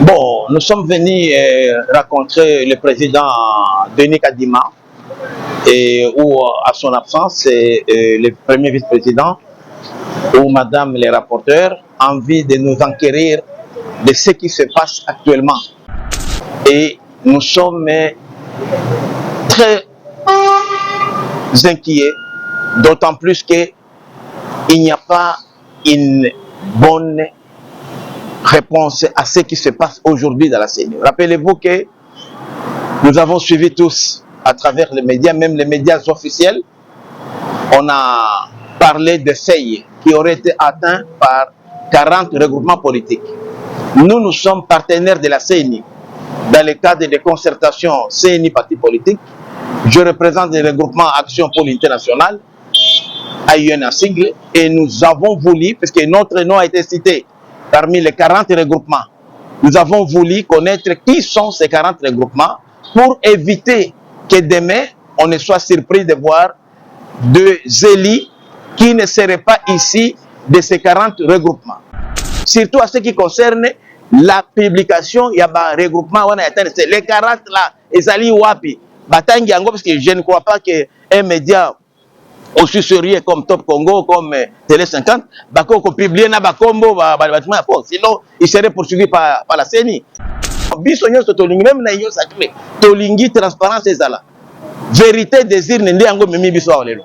Bon, nous sommes venus rencontrer le président Denis Kadima ou à son absence, le premier vice-président ou madame les rapporteurs, envie de nous enquérir de ce qui se passe actuellement. Et nous sommes très inquiets, d'autant plus qu'il n'y a pas une bonne réponse à ce qui se passe aujourd'hui dans la CENI. Rappelez-vous que nous avons suivi tous à travers les médias, même les médias officiels, on a parlé de faits qui auraient été atteints par 40 regroupements politiques. Nous sommes partenaires de la CENI dans le cadre des concertations CENI parti politique. Je représente le regroupement Action pour l'International, AUN en sigle, et nous avons voulu, parce que notre nom a été cité parmi les 40 regroupements, nous avons voulu connaître qui sont ces 40 regroupements pour éviter que demain, on ne soit surpris de voir deux élus qui ne seraient pas ici de ces 40 regroupements. Surtout à ce qui concerne la publication, il y a un regroupement, les 40 là, ils allaient wapi. Parce que je ne crois pas qu'un média aussi sérieux comme Top Congo, comme Télé 50, publier na bakombo, sinon il serait poursuivi par la CENI. Même na yo sacré, tolingi transparence ezala. Vérité désir nende yango mimi biso lelo.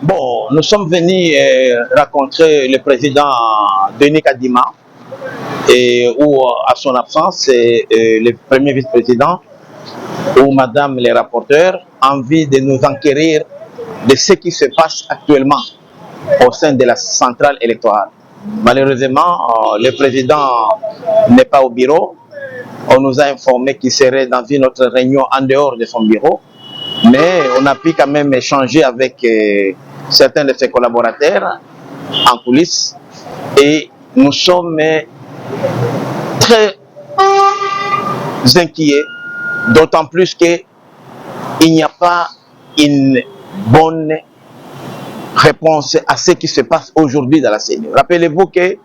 Bon, nous sommes venus rencontrer le président Denis Kadima ou à son absence, le premier vice-président ou madame les rapporteurs, envie de nous enquérir de ce qui se passe actuellement au sein de la centrale électorale. Malheureusement, le président n'est pas au bureau. On nous a informé qu'il serait dans une autre réunion en dehors de son bureau. Mais on a pu quand même échanger avec certains de ses collaborateurs en coulisses. Et nous sommes très inquiets, d'autant plus qu'il n'y a pas une bonne réponse à ce qui se passe aujourd'hui dans la CENI. Rappelez-vous que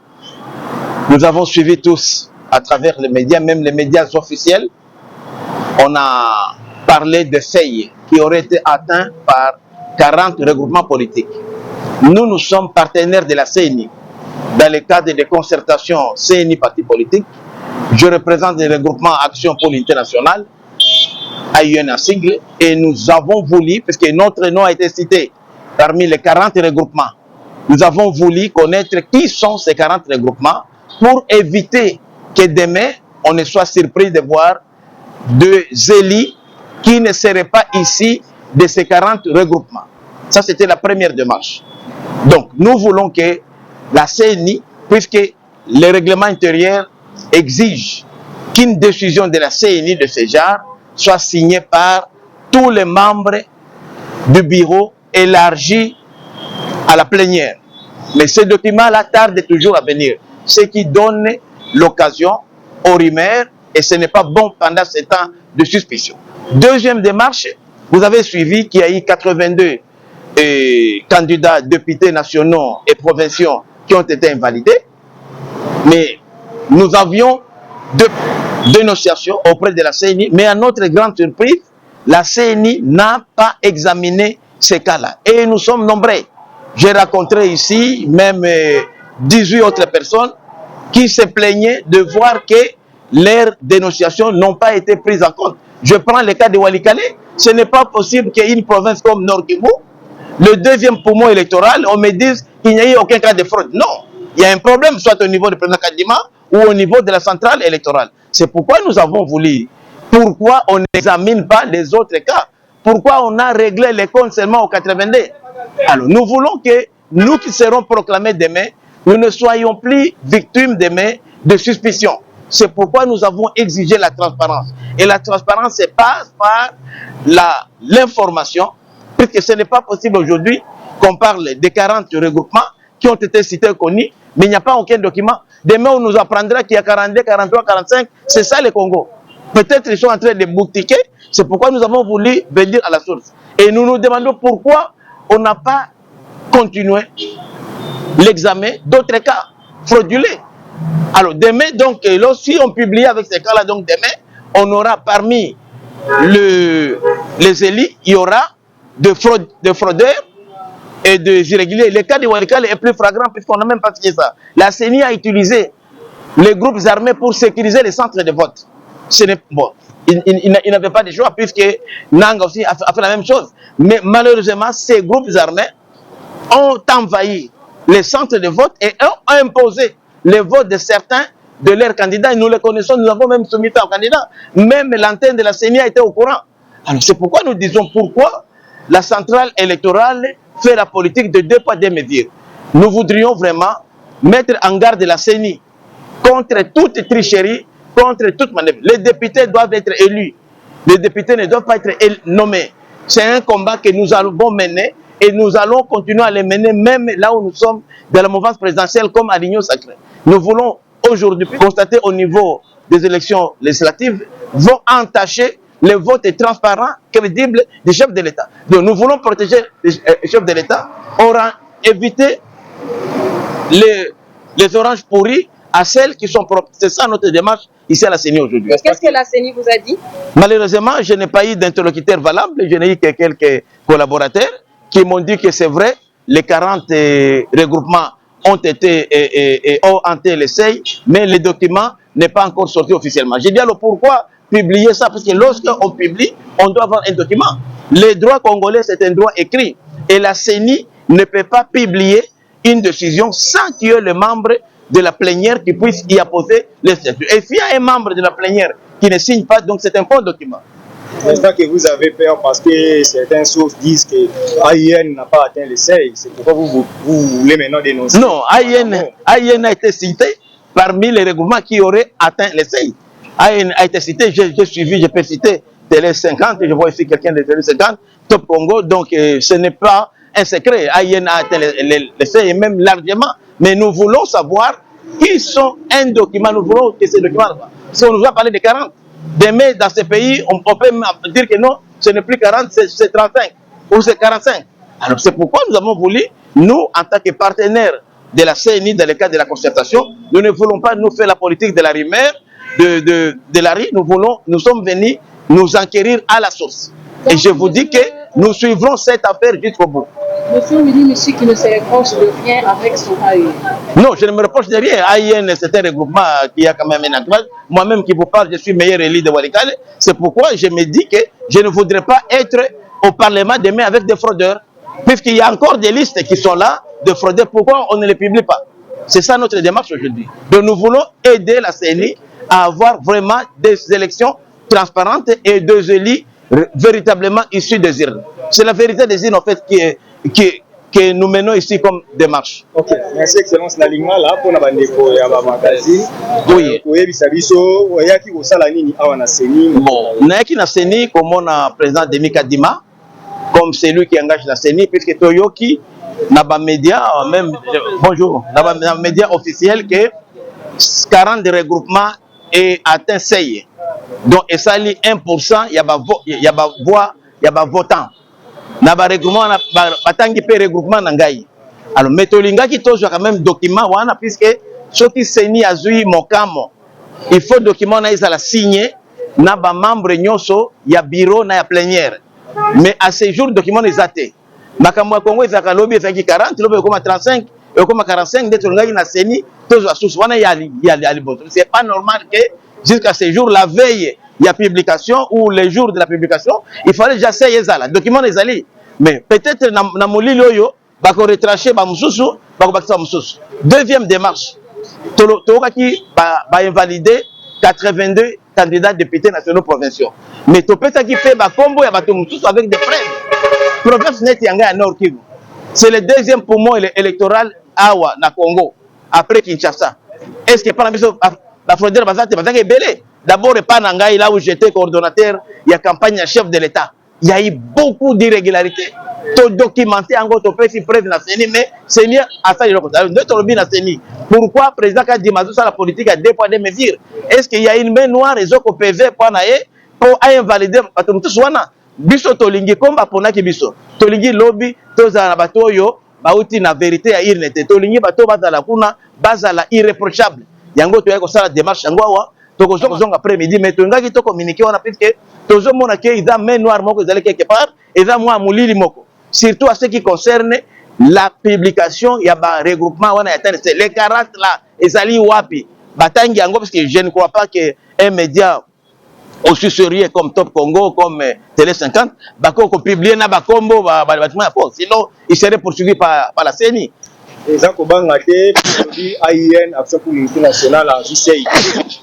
nous avons suivi tous à travers les médias, même les médias officiels, on a parlé de faits qui auraient été atteints par 40 regroupements politiques. Nous sommes partenaires de la CENI dans le cadre des concertations CENI parti politique. Je représente le regroupement Action pour l'International, AUN en sigle, et nous avons voulu, parce que notre nom a été cité parmi les 40 regroupements, nous avons voulu connaître qui sont ces 40 regroupements pour éviter que demain, on ne soit surpris de voir deux élus qui ne seraient pas ici de ces 40 regroupements. Ça, c'était la première démarche. Donc, nous voulons que la CENI, puisque le règlement intérieur exige qu'une décision de la CENI de ce genre soit signée par tous les membres du bureau élargi à la plénière. Mais ce document-là tarde toujours à venir, ce qui donne l'occasion aux rumeurs, et ce n'est pas bon pendant ce temps de suspicion. Deuxième démarche, vous avez suivi qu'il y a eu 82 candidats députés nationaux et provinciaux qui ont été invalidés, mais nous avions deux dénonciations auprès de la CENI, mais à notre grande surprise, la CENI n'a pas examiné ces cas-là. Et nous sommes nombreux. J'ai rencontré ici même 18 autres personnes qui se plaignaient de voir que leurs dénonciations n'ont pas été prises en compte. Je prends le cas de Walikale. Ce n'est pas possible qu'une province comme Nord Kivu, le deuxième poumon électoral, on me dise qu'il n'y a eu aucun cas de fraude. Non, il y a un problème, soit au niveau du président Kadima ou au niveau de la centrale électorale. C'est pourquoi nous avons voulu. Pourquoi on n'examine pas les autres cas? Pourquoi on a réglé les comptes seulement au 82? Alors, nous voulons que nous qui serons proclamés demain, nous ne soyons plus victimes demain de suspicion. C'est pourquoi nous avons exigé la transparence. Et la transparence se passe par l'information, puisque ce n'est pas possible aujourd'hui qu'on parle des 40 regroupements qui ont été cités et connus, mais il n'y a pas aucun document. Demain, on nous apprendra qu'il y a 42, 43, 45. C'est ça le Congo. Peut-être qu'ils sont en train de boutiquer. C'est pourquoi nous avons voulu venir à la source. Et nous nous demandons pourquoi on n'a pas continué l'examen d'autres cas fraudulés. Alors demain, donc, si on publie avec ces cas-là, donc demain, on aura parmi les élus, il y aura de fraudeurs et des irréguliers. Le cas de Walikale est plus flagrant puisqu'on n'a même pas signé ça. La CENI a utilisé les groupes armés pour sécuriser les centres de vote. Bon, il n'avait pas de choix puisque Nang aussi a fait la même chose. Mais malheureusement, ces groupes armés ont envahi les centres de vote et ont imposé le vote de certains de leurs candidats. Et nous les connaissons, nous avons même soumis un candidat. Même l'antenne de la CENI a été au courant. Alors c'est pourquoi nous disons pourquoi la centrale électorale fait la politique de 2 poids 2 mesures. Nous voudrions vraiment mettre en garde la CENI contre toute tricherie, contre toute manœuvre. Les députés doivent être élus. Les députés ne doivent pas être nommés. C'est un combat que nous allons mener et nous allons continuer à les mener même là où nous sommes dans la mouvance présidentielle comme à l'Union sacrée. Nous voulons aujourd'hui constater au niveau des élections législatives vont entacher le vote transparent, crédible des chefs de l'État. Donc nous voulons protéger les chefs de l'État, éviter les oranges pourris à celles qui sont propres. C'est ça notre démarche ici à la CENI aujourd'hui. Qu'est-ce que la CENI vous a dit? Malheureusement, je n'ai pas eu d'interlocuteur valable. Je n'ai eu que quelques collaborateurs qui m'ont dit que c'est vrai, les 40 regroupements ont été ont hanté l'essai, mais le document n'est pas encore sorti officiellement. J'ai dit alors pourquoi publier ça? Parce que lorsqu'on publie, on doit avoir un document. Le droit congolais, c'est un droit écrit. Et la CENI ne peut pas publier une décision sans qu'il y ait le membre de la plénière qui puisse y apposer les statuts. Et s'il y a un membre de la plénière qui ne signe pas, donc c'est un faux document. L'instant que vous avez peur parce que certaines sources disent que AIN n'a pas atteint le seuil, c'est pourquoi vous voulez maintenant dénoncer? Non, AIN a été cité parmi les regroupements qui auraient atteint le seuil. AIN a été cité, j'ai suivi, je peux citer Télé 50, je vois ici quelqu'un de Télé 50, Top Congo, donc ce n'est pas un secret. AIN a atteint le seuil et même largement, mais nous voulons savoir qui sont un document, nous voulons que ces documents, si on nous a parlé de 40, demain dans ce pays, on peut dire que non, ce n'est plus 40, c'est 35 ou c'est 45. Alors c'est pourquoi nous avons voulu, nous, en tant que partenaires de la CENI dans le cadre de la concertation, nous ne voulons pas nous faire la politique de la rumeur, de la rue, nous sommes venus nous enquérir à la source. Et je vous dis que nous suivrons cette affaire jusqu'au bout. Monsieur Willy Michi qui ne se reproche de rien avec son AIN. Non, je ne me reproche de rien. AIN, c'est un regroupement qui a quand même un ancrage. Moi-même qui vous parle, je suis meilleur élu de Walikale. C'est pourquoi je me dis que je ne voudrais pas être au Parlement demain avec des fraudeurs. Puisqu'il y a encore des listes qui sont là de fraudeurs. Pourquoi on ne les publie pas? C'est ça notre démarche aujourd'hui. Donc nous voulons aider la CENI à avoir vraiment des élections transparentes et des élus véritablement issus des urnes. C'est la vérité des urnes en fait que nous menons ici comme démarche. Ok, merci Excellence. La ligne là pour la magazine. Oui. Bon, Naeki na CENI comme on a président Demi Kadima, comme c'est lui qui engage la CENI, puisque Toyoki n'a pas média, même bonjour, n'a pas média officiel que 40 de regroupement est atteint seuil. Donc, et ça lit 1%, il y a voix, il y a votant. Na ba regroupement na batangi pe regroupement na ngai. Alors metolinga ki tozo quand même document wana puisque soki CENI azui mokamo. Il faut document na isa la signer na ba membre nyonso ya bureau na ya plénière. Mais à ce jour document les até. makambo ya Congo ezaka lobby ezaki 40 lobby ekoma 35 ekoma 45 nde tolingaki na seni tozwa susu wana ya liboso. C'est pas normal que jusqu'à ce jour la veille il y a publication ou les jours de la publication il fallait déjà ça ezala document ezali mais peut-être na molili oyo bako retracher ba mususu bako bakisa mususu. Deuxième démarche tokaki ba invalider 82 candidats députés nationaux provinciaux mais topesaki pe ba kombo ya bato mususu avec des preuves. Province net yanga ya Nord Kivu c'est le deuxième poumon électoral awa na Congo après Kinshasa. Est-ce que par la frontière bazate bazaki belé d'abord pas na ngai là où j'étais coordonnateur il y a campagne à chef de l'État il y a eu beaucoup d'irrégularités to documenté encore to pesi preuve na CENI mais CENI a ça notre lobby na CENI. Pourquoi président a dit mazu ça la politique à 2 points de mesure? Est-ce qu'il y a une main noire et zoko PV pour invalider bato wana biso tolingi komba ponaki biso tolingi lobby tozala na bato oyo bauti na vérité ya irnete tolingi bato bazala kuna bazala irréprochable yango toyai kosala démarche yango awa tokozonga après midi mais tongaki to communiquer wana puisque tozomona ke eza main noire moko ezali quelque part eza mwa mulili moko surtout à ce qui concerne la publication ya ba regroupement wana ya TNC les 40 là ezali wapi batangi yango parce que je ne crois pas que un média aussi sérieux comme Top Congo, comme Télé 50, bako publier na bakombo bâtiment sinon il serait poursuivi par la CENI. Eza kobanga te produit AIN Action pour l'unité nationale en JCI.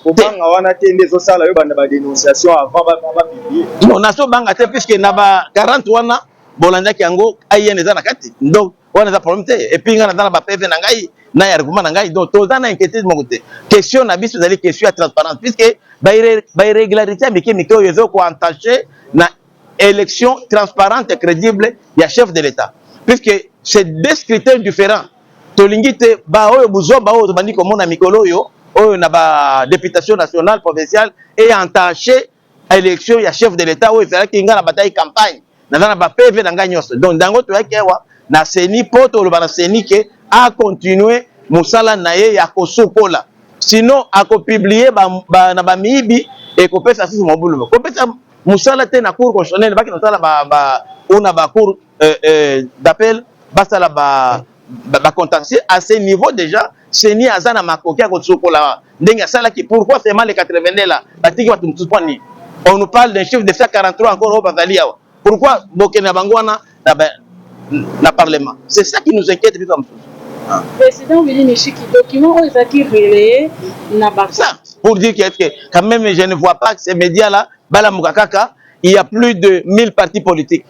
Kobanga wana te ndezo sala yo banda ba dénonciation avant ba publier. Non, naso banga te puisque na ba 40 wana bolanda ki yango AIN eza na kati. Donc wana eza problème te et puis ngana na ba PV na ngai na ya argument na ngai donc toza na inquiétude mon côté. Question na biso ezali question ya transparence puisque ba irrégularité miki oyo ezo ko entacher na élection transparente et crédible ya chef de l'État puisque c'est deux critères différents. Tolingi te ba oyo buzoba oyo tobandi komona mikolo oyo na ba députation nationale provinciale et entaché élection ya chef de l'État oyo ezalaki nga na bataille campagne na ba PV na nga nyonso donc dango toyaki ewa na CENI po toloba na CENI ke a continuer mosala na ye ya kosukola sinon akopublier na bamiyibi ekopesa sisi mobulu kopesa mosala te na cour constitutionnelle baki nasala una ba cour d'appel basala ba contentieux à ce niveau déjà CENI aza na makoki ya kosukola ndenge asalaki pourquoi seulement les 82 là batiki bato mosusu poni on nous parle d'un chiffre de 143 encore au bazali awa pourquoi bokene na bango wana na parlement c'est ça qui nous inquiète biso mosusu. Président Willy Nishiki, document où ils qui relayé n'a pas ça pour dire que quand même je ne vois pas que ces médias là bala mukakaka il y a plus de 1000 partis politiques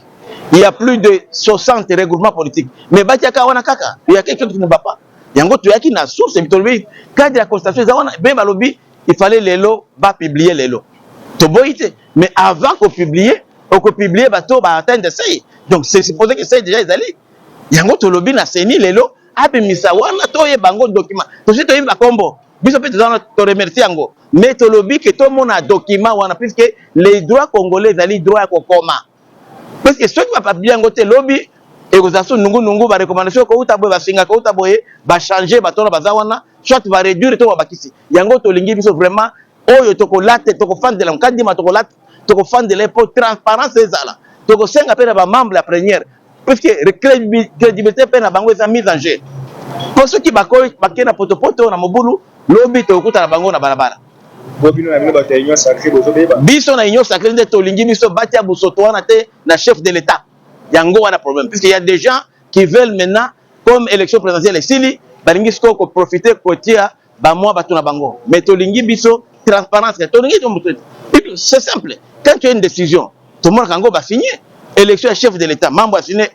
il y a plus de 60 regroupements politiques mais batiaka wana kaka il y a quelque chose qui ne va pas yango toyaki na source bitolbi cadre ya constatation za wana ben balobi il fallait lelo ba publier lelo to boite mais avant qu'on publier bato ba atteindre ça donc c'est supposé que c'est déjà ezali yango to lobi na CENI lelo abimisa wana toye bango document to si toyeba kombo biso pe to remercier yango mais to lobi que tout monde a document wana puisque les droits congolais ezali droit ya kokoma parce que ceux qui va pas bien ngote lobby et aux assos nungu ba recommandation ko uta boye ba singa ko uta boye ba changer ba tona bazawana soit va réduire to bakisi yango to lingi biso vraiment oyo to ko late to ko fandela nkandi ma to ko late to ko fandela pour transparence ezala to ko senga pe na ba membre la première parce que crédibilité pe na bango eza mise en jeu pour ceux qui bakoy bakena potopoto na mobulu lobby to kuta na bango na balabala biso na union sacrée nde tolingi biso batia busoto wana te na chef de l'État yango wana problème puisque il y a des gens qui veulent maintenant comme élection présidentielle esili balingi siko ko profiter kotia ba moi bato na bango mais tolingi biso transparence tolingi c'est simple quand tu as une décision tout le monde kango va signer élection à chef de l'État membre a signé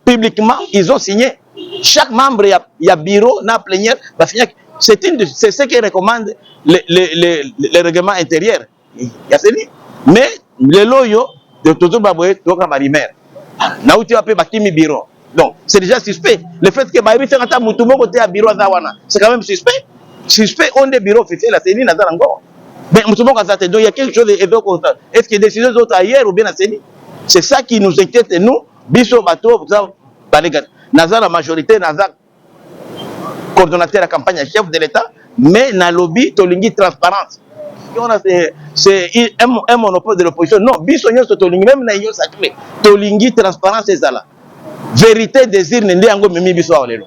publiquement ils ont signé chaque membre il y a bureau na plénière va signer. C'est ce que recommande le règlement intérieur. Mais le loyo de toujours baboye toka marimer. Na uti wape bakimi bureau. Donc c'est déjà suspect. Le fait que baïbi tengata mutumo côté à bureau zawana, c'est quand même suspect. Suspect on des bureaux officiels la CENI na zalango. Mais mutumo kazate donc il y a quelque chose et donc est-ce qu'il y a des décisions d'autres ailleurs ou bien la CENI? C'est ça qui nous inquiète nous. Biso bato ça balégat. Naza la majorité naza coordonnateur de la campagne chef de l'État, mais na lobby tolingi transparence. c'est un monopole de l'opposition. Non, biso nyonso tolingi même na yo sacré. Tolingi transparence ezala. Vérité désir nende yango memi biso lelo.